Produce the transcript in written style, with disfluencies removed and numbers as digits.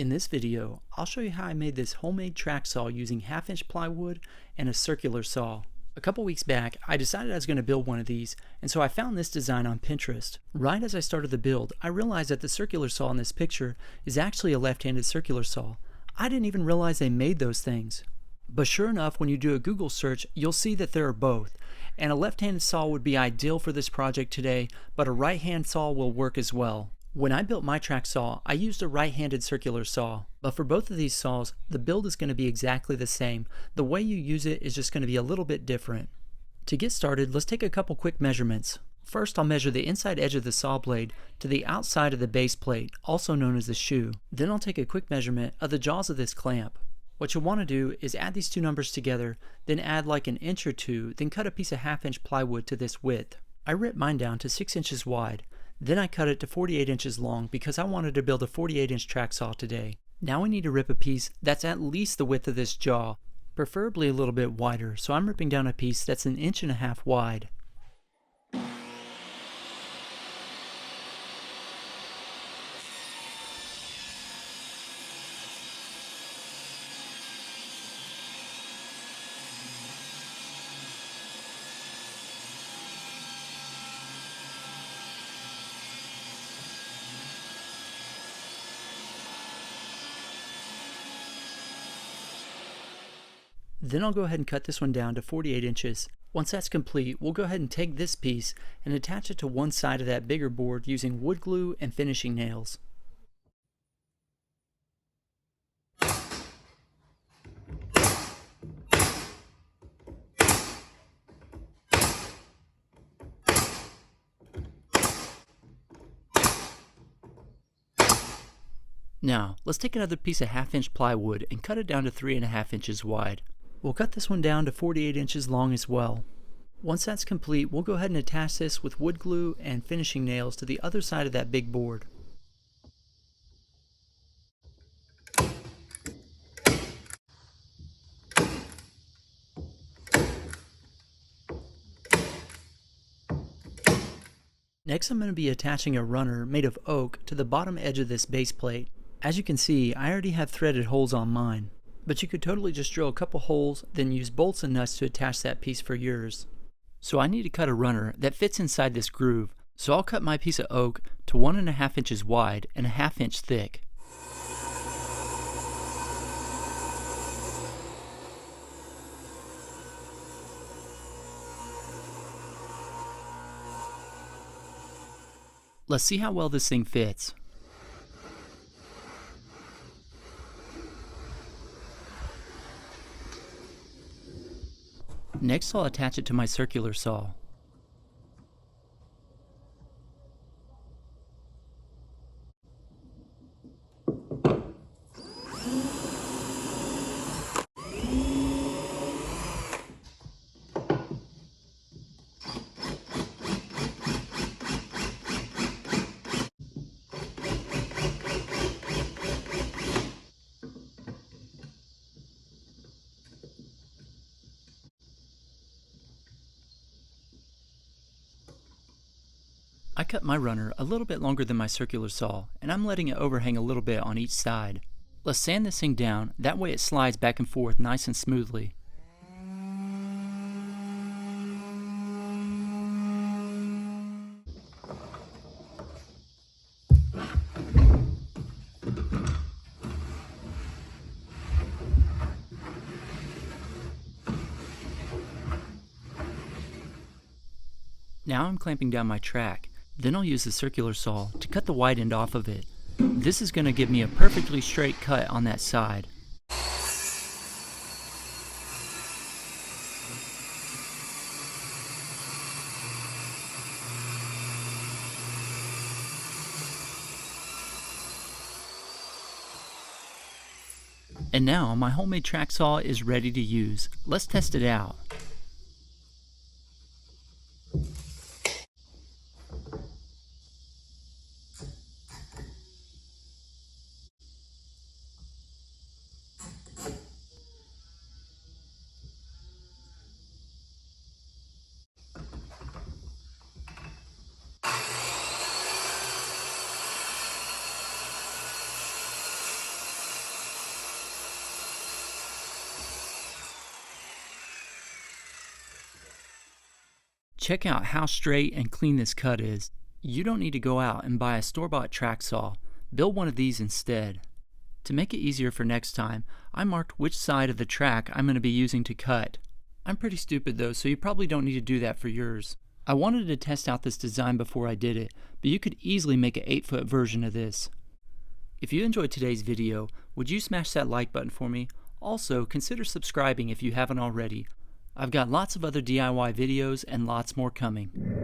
In this video, I'll show you how I made this homemade track saw using 1/2-inch plywood and a circular saw. A couple weeks back, I decided I was going to build one of these, and so I found this design on Pinterest. Right as I started the build, I realized that the circular saw in this picture is actually a left-handed circular saw. I didn't even realize they made those things. But sure enough, when you do a Google search, you'll see that there are both. And a left-handed saw would be ideal for this project today, but a right-hand saw will work as well. When I built my track saw, I used a right-handed circular saw, but for both of these saws, the build is going to be exactly the same. The way you use it is just going to be a little bit different. To get started, let's take a couple quick measurements. First, I'll measure the inside edge of the saw blade to the outside of the base plate, also known as the shoe. Then I'll take a quick measurement of the jaws of this clamp. What you'll want to do is add these two numbers together, then add like an inch or two, then cut a piece of 1/2-inch plywood to this width. I ripped mine down to 6 inches wide. Then I cut it to 48 inches long because I wanted to build a 48-inch track saw today. Now we need to rip a piece that's at least the width of this jaw, preferably a little bit wider, so I'm ripping down a piece that's 1.5 inches wide. Then I'll go ahead and cut this one down to 48 inches. Once that's complete, we'll go ahead and take this piece and attach it to one side of that bigger board using wood glue and finishing nails. Now, let's take another piece of 1/2-inch plywood and cut it down to 3.5 inches wide. We'll cut this one down to 48 inches long as well. Once that's complete, we'll go ahead and attach this with wood glue and finishing nails to the other side of that big board. Next, I'm going to be attaching a runner made of oak to the bottom edge of this base plate. As you can see, I already have threaded holes on mine, but you could totally just drill a couple holes, then use bolts and nuts to attach that piece for yours. So I need to cut a runner that fits inside this groove, so I'll cut my piece of oak to 1.5 inches wide and 1/2 inch thick. Let's see how well this thing fits. Next, I'll attach it to my circular saw. I cut my runner a little bit longer than my circular saw, and I'm letting it overhang a little bit on each side. Let's sand this thing down, that way it slides back and forth nice and smoothly. Now I'm clamping down my track. Then I'll use the circular saw to cut the wide end off of it. This is going to give me a perfectly straight cut on that side. And now my homemade track saw is ready to use. Let's test it out. Check out how straight and clean this cut is. You don't need to go out and buy a store-bought track saw. Build one of these instead. To make it easier for next time, I marked which side of the track I'm going to be using to cut. I'm pretty stupid though, so you probably don't need to do that for yours. I wanted to test out this design before I did it, but you could easily make an 8-foot version of this. If you enjoyed today's video, would you smash that like button for me? Also, consider subscribing if you haven't already. I've got lots of other DIY videos and lots more coming.